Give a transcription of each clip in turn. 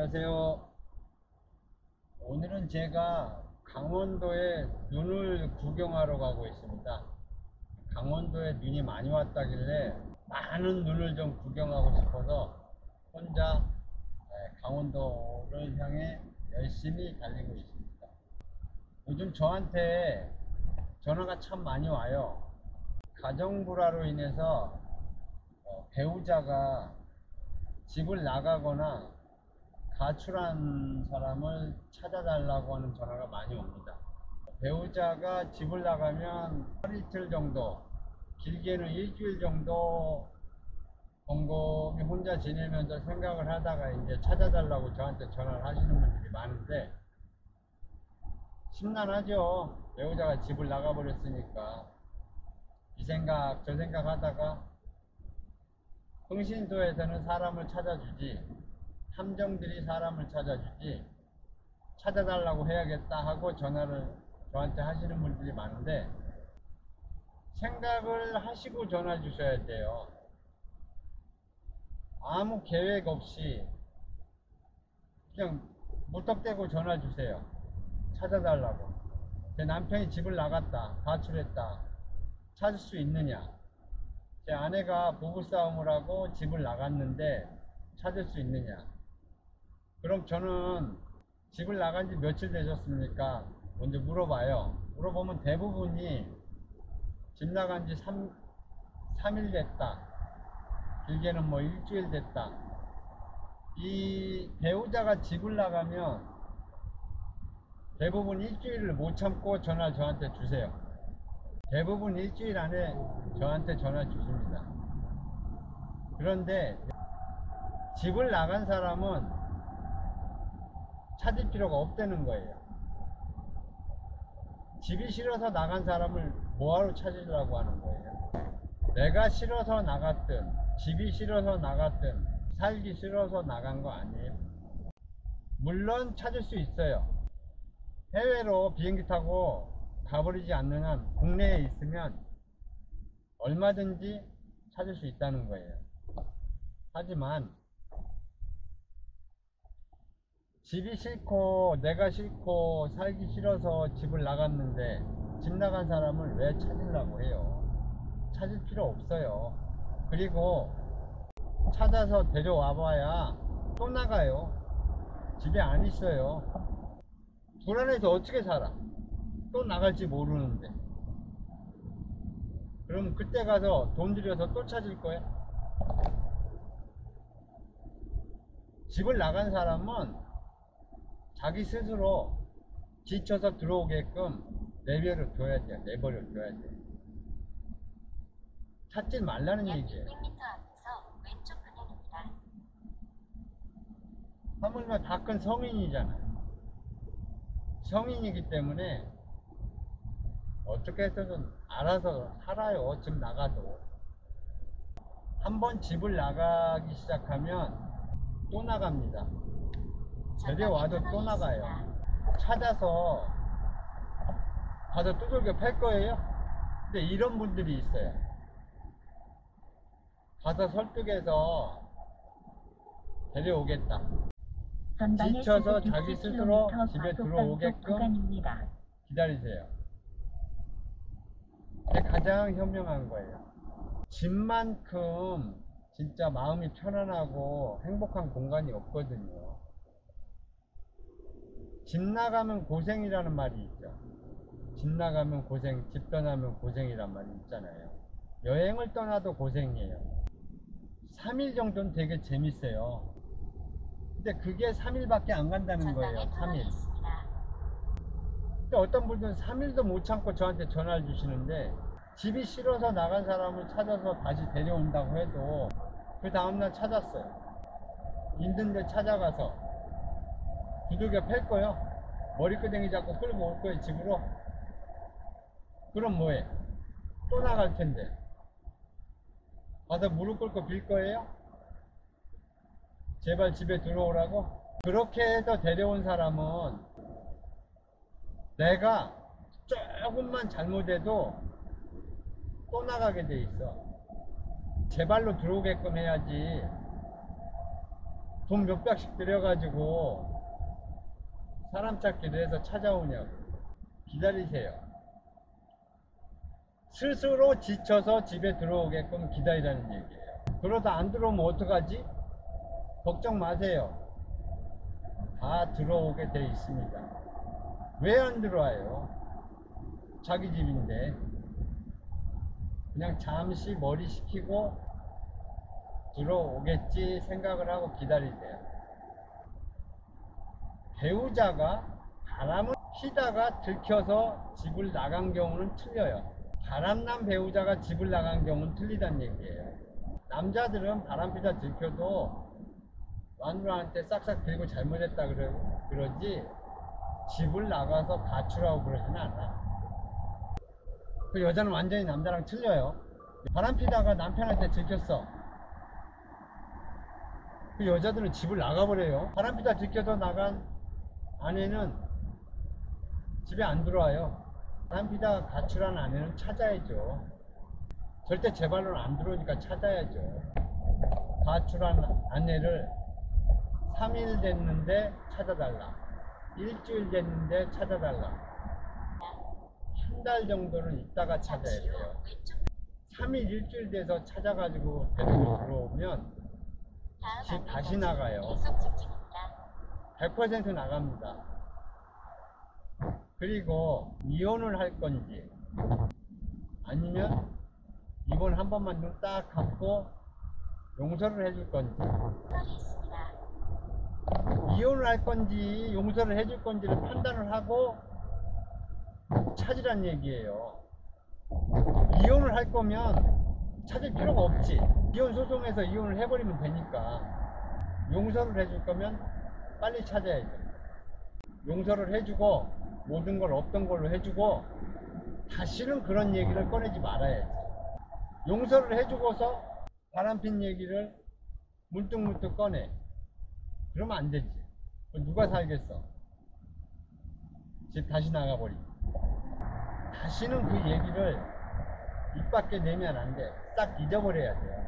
안녕하세요. 오늘은 제가 강원도에 눈을 구경하러 가고 있습니다. 강원도에 눈이 많이 왔다길래 많은 눈을 좀 구경하고 싶어서 혼자 강원도를 향해 열심히 달리고 있습니다. 요즘 저한테 전화가 참 많이 와요. 가정불화로 인해서 배우자가 집을 나가거나 가출한 사람을 찾아달라고 하는 전화가 많이 옵니다. 배우자가 집을 나가면 하루 이틀 정도, 길게는 일주일 정도 곰곰이 혼자 지내면서 생각을 하다가 이제 찾아달라고 저한테 전화를 하시는 분들이 많은데, 심란하죠. 배우자가 집을 나가버렸으니까 이 생각 저 생각 하다가 흥신소에서는 사람을 찾아주지, 함정들이 사람을 찾아주지, 찾아달라고 해야겠다 하고 전화를 저한테 하시는 분들이 많은데, 생각을 하시고 전화 주셔야 돼요. 아무 계획 없이 그냥 무턱대고 전화 주세요. 찾아달라고. 제 남편이 집을 나갔다, 가출했다, 찾을 수 있느냐? 제 아내가 부부싸움을 하고 집을 나갔는데 찾을 수 있느냐? 그럼 저는 집을 나간 지 며칠 되셨습니까? 먼저 물어봐요. 물어보면 대부분이 집 나간 지 3일 됐다, 길게는 뭐 일주일 됐다. 이 배우자가 집을 나가면 대부분 일주일을 못 참고 전화 저한테 주세요. 대부분 일주일 안에 저한테 전화 주십니다. 그런데 집을 나간 사람은 찾을 필요가 없다는 거예요. 집이 싫어서 나간 사람을 뭐하러 찾으려고 하는 거예요. 내가 싫어서 나갔든 집이 싫어서 나갔든 살기 싫어서 나간 거 아니에요. 물론 찾을 수 있어요. 해외로 비행기 타고 가버리지 않는 한 국내에 있으면 얼마든지 찾을 수 있다는 거예요. 하지만 집이 싫고 내가 싫고 살기 싫어서 집을 나갔는데 집 나간 사람을 왜 찾으려고 해요? 찾을 필요 없어요. 그리고 찾아서 데려와 봐야 또 나가요. 집에 안 있어요. 불안해서 어떻게 살아? 또 나갈지 모르는데. 그럼 그때 가서 돈 들여서 또 찾을 거야? 집을 나간 사람은 자기 스스로 지쳐서 들어오게끔 내버려 둬야 돼. 내버려 둬야 돼. 찾지 말라는 얘기예요. 200m 앞에서 왼쪽 방향입니다. 하물며 다 큰 성인이잖아. 성인이기 때문에 어떻게 해서든 알아서 살아요. 집 나가도. 한번 집을 나가기 시작하면 또 나갑니다. 데려와도 또 나가요. 찾아서 가서 두들겨 팰 거예요. 근데 이런 분들이 있어요. 가서 설득해서 데려오겠다. 지쳐서 자기 스스로 집에 들어오게끔 기다리세요. 그게 가장 현명한 거예요. 집만큼 진짜 마음이 편안하고 행복한 공간이 없거든요. 집 나가면 고생이라는 말이 있죠. 집 나가면 고생, 집 떠나면 고생이란 말이 있잖아요. 여행을 떠나도 고생이에요. 3일 정도는 되게 재밌어요. 근데 그게 3일밖에 안 간다는 거예요. 3일. 근데 어떤 분들은 3일도 못 참고 저한테 전화를 주시는데, 집이 싫어서 나간 사람을 찾아서 다시 데려온다고 해도 그 다음날 찾았어요. 힘든데 찾아가서 두들겨 팰 거요. 머리끄댕이 잡고 끌고 올 거예요, 집으로. 그럼 뭐해? 또 나갈 텐데. 가서 무릎 꿇고 빌 거예요? 제발 집에 들어오라고? 그렇게 해서 데려온 사람은 내가 조금만 잘못해도 또 나가게 돼 있어. 제 발로 들어오게끔 해야지 돈 몇백씩 들여가지고 사람 찾기를 해서 찾아오냐고. 기다리세요. 스스로 지쳐서 집에 들어오게끔 기다리라는 얘기예요. 그러다 안 들어오면 어떡하지? 걱정 마세요. 다 들어오게 돼 있습니다. 왜 안 들어와요? 자기 집인데. 그냥 잠시 머리 식히고 들어오겠지 생각을 하고 기다리세요. 배우자가 바람을 피다가 들켜서 집을 나간 경우는 틀려요. 바람난 배우자가 집을 나간 경우는 틀리다는 얘기예요. 남자들은 바람 피다 들켜도 마누라한테 싹싹 빌고 잘못했다 그러지 집을 나가서 가출하고 그러지는 않아. 그 여자는 완전히 남자랑 틀려요. 바람 피다가 남편한테 들켰어. 그 여자들은 집을 나가버려요. 바람 피다 들켜서 나간 아내는 집에 안 들어와요. 바람 피다가 가출한 아내는 찾아야죠. 절대 제 발로는 안 들어오니까 찾아야죠. 가출한 아내를 3일 됐는데 찾아달라. 일주일 됐는데 찾아달라. 한 달 정도는 있다가 찾아야 돼요. 3일 일주일 돼서 찾아가지고 데리고 들어오면 집 다시 나가요. 100% 나갑니다. 그리고 이혼을 할 건지 아니면 이번 한 번만 눈 딱 감고 용서를 해줄 건지, 이혼을 할 건지 용서를 해줄 건지를 판단을 하고 찾으란 얘기예요. 이혼을 할 거면 찾을 필요가 없지. 이혼 소송에서 이혼을 해버리면 되니까. 용서를 해줄 거면 빨리 찾아야죠. 용서를 해주고 모든 걸 없던 걸로 해주고 다시는 그런 얘기를 꺼내지 말아야지. 용서를 해주고서 바람핀 얘기를 문득문득 꺼내. 그러면 안 되지. 누가 살겠어? 집 다시 나가버리고. 다시는 그 얘기를 입 밖에 내면 안 돼. 딱 잊어버려야 돼요.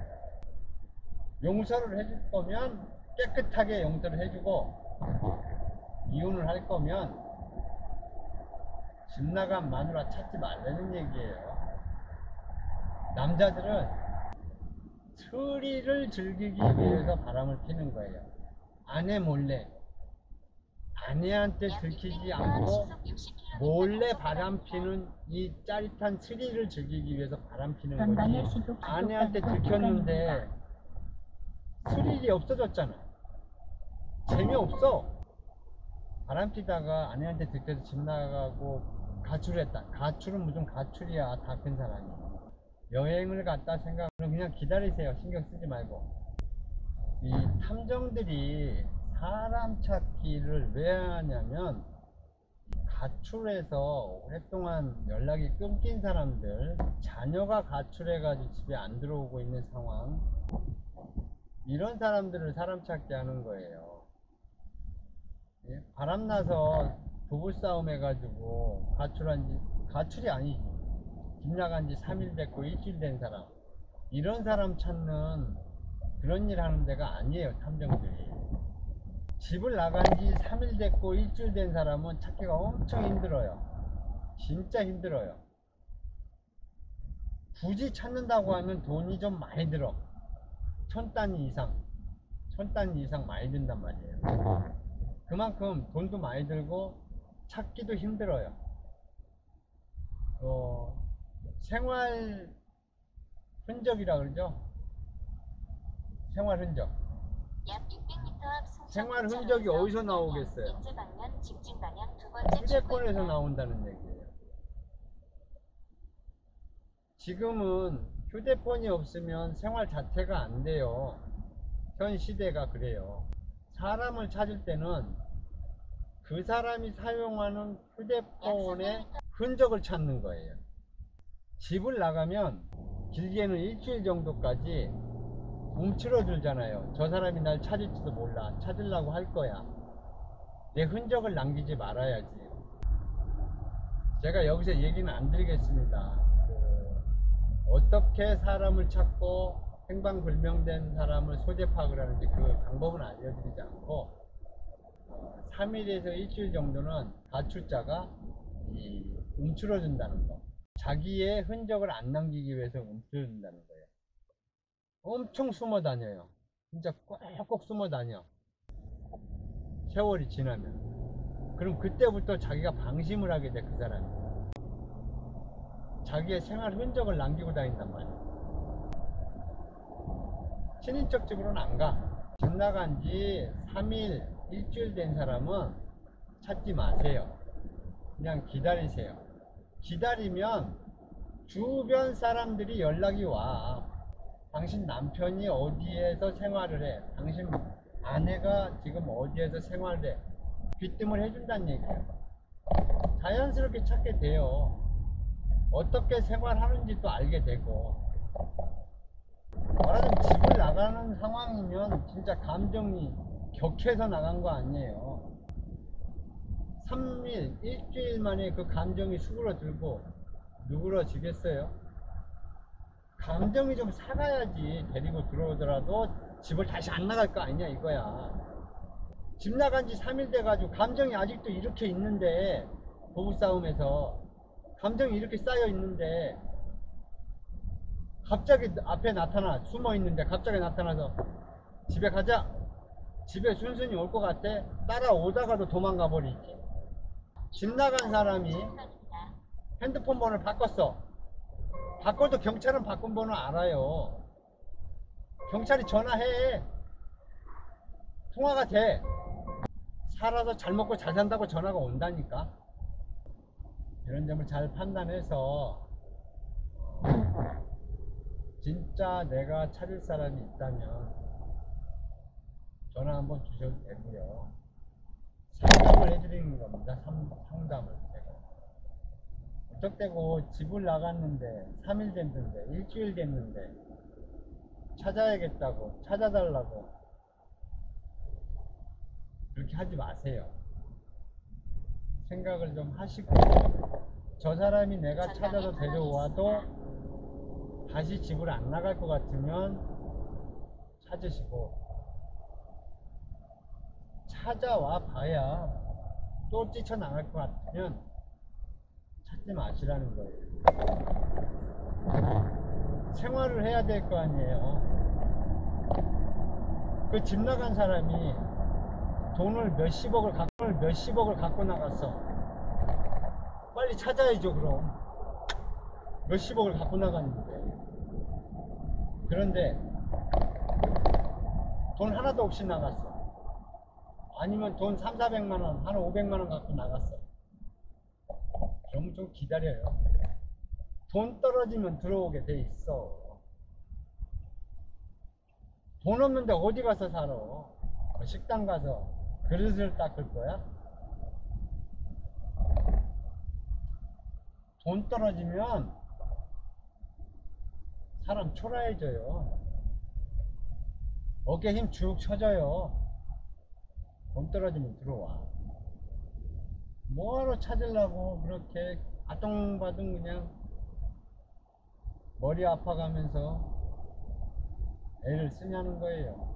용서를 해줄 거면 깨끗하게 용서를 해주고, 이혼을 할 거면 집 나간 마누라 찾지 말라는 얘기예요. 남자들은 스리를 즐기기 위해서 바람을 피는 거예요. 아내 몰래. 아내한테 들키지 않고 몰래 바람 피는 이 짜릿한 스릴을 즐기기 위해서 바람 피는 거지. 아내한테 들켰는데 스릴이 없어졌잖아. 재미없어. 바람 피다가 아내한테 들켜서 집 나가고 가출했다. 가출은 무슨 가출이야. 다 큰 사람이. 여행을 갔다 생각하면 그냥 기다리세요. 신경 쓰지 말고. 이 탐정들이 사람 찾기를 왜 하냐면, 가출해서 오랫동안 연락이 끊긴 사람들, 자녀가 가출해가지고 집에 안 들어오고 있는 상황, 이런 사람들을 사람 찾기 하는 거예요. 예? 바람나서 부부싸움 해가지고 가출이 아니지. 집 나간 지 3일 됐고 일주일 된 사람, 이런 사람 찾는 그런 일 하는 데가 아니에요. 탐정들이. 집을 나간 지 3일 됐고 일주일 된 사람은 찾기가 엄청 힘들어요. 진짜 힘들어요. 굳이 찾는다고 하면 돈이 좀 많이 들어. 1000단위 이상 많이 든단 말이에요. 그만큼 돈도 많이 들고 찾기도 힘들어요. 생활 흔적이라 그러죠. 생활 흔적. 약 600m 앞 생활 흔적이 어디서 나오겠어요? 인제 방면 직진 방향 두 번째 휴대폰에서 출구입니다. 나온다는 얘기예요. 지금은 휴대폰이 없으면 생활 자체가 안 돼요. 현 시대가 그래요. 사람을 찾을 때는 그 사람이 사용하는 휴대폰의 흔적을 찾는 거예요. 집을 나가면 길게는 일주일 정도까지 움츠러들잖아요. 저 사람이 날 찾을지도 몰라. 찾으려고 할 거야. 내 흔적을 남기지 말아야지. 제가 여기서 얘기는 안 드리겠습니다. 어떻게 사람을 찾고 행방불명된 사람을 소재 파악을 하는데 그 방법은 알려드리지 않고 3일에서 일주일 정도는 가출자가 움츠러든다는 거, 자기의 흔적을 안 남기기 위해서 움츠러든다는 거예요. 엄청 숨어 다녀요. 진짜 꼭꼭 숨어 다녀. 세월이 지나면. 그럼 그때부터 자기가 방심을 하게 돼, 그 사람이. 자기의 생활 흔적을 남기고 다닌단 말이야. 친인척 집으로는 안 가. 집 나간 지 3일, 일주일 된 사람은 찾지 마세요. 그냥 기다리세요. 기다리면 주변 사람들이 연락이 와. 당신 남편이 어디에서 생활을 해? 당신 아내가 지금 어디에서 생활을 해? 귀뜸을 해준다는 얘기예요. 자연스럽게 찾게 돼요. 어떻게 생활하는지도 알게 되고. 말하자면 집을 나가는 상황이면 진짜 감정이 격해서 나간 거 아니에요. 3일, 일주일 만에 그 감정이 수그러들고 누그러지겠어요? 감정이 좀 사가야지. 데리고 들어오더라도 집을 다시 안 나갈 거 아니냐 이거야. 집 나간 지 3일 돼가지고 감정이 아직도 이렇게 있는데, 부부싸움에서 감정이 이렇게 쌓여 있는데 갑자기 앞에 나타나, 숨어 있는데 갑자기 나타나서 집에 가자, 집에 순순히 올 것 같아? 따라오다가도 도망가 버리지. 집 나간 사람이 핸드폰 번호를 바꿨어. 바꿔도 경찰은 바꾼 번호 알아요. 경찰이 전화해. 통화가 돼. 살아서 잘 먹고 잘 산다고 전화가 온다니까. 이런 점을 잘 판단해서 진짜 내가 찾을 사람이 있다면 전화 한번 주셔도 되고요. 상담을 해드리는 겁니다. 상담을. 무턱대고 집을 나갔는데 3일 됐는데 일주일 됐는데 찾아야겠다고, 찾아달라고 그렇게 하지 마세요. 생각을 좀 하시고, 저 사람이 내가 찾아서 데려와도 다시 집을 안 나갈 것 같으면 찾으시고, 찾아와 봐야 또 뛰쳐나갈 것 같으면 찾지 마시라는 거예요. 생활을 해야 될 거 아니에요. 그 집 나간 사람이 돈을 몇십억을 갖고 나갔어. 빨리 찾아야죠. 그럼 몇십억을 갖고 나갔는데. 그런데 돈 하나도 없이 나갔어. 아니면 돈 3, 400만원, 한 500만원 갖고 나갔어. 그럼 좀 기다려요. 돈 떨어지면 들어오게 돼 있어. 돈 없는데 어디 가서 살아? 식당 가서 그릇을 닦을 거야? 돈 떨어지면 사람 초라해져요. 어깨 힘 쭉 쳐져요. 돈 떨어지면 들어와. 뭐하러 찾으려고 그렇게 아동바동 그냥 머리 아파가면서 애를 쓰냐는 거예요.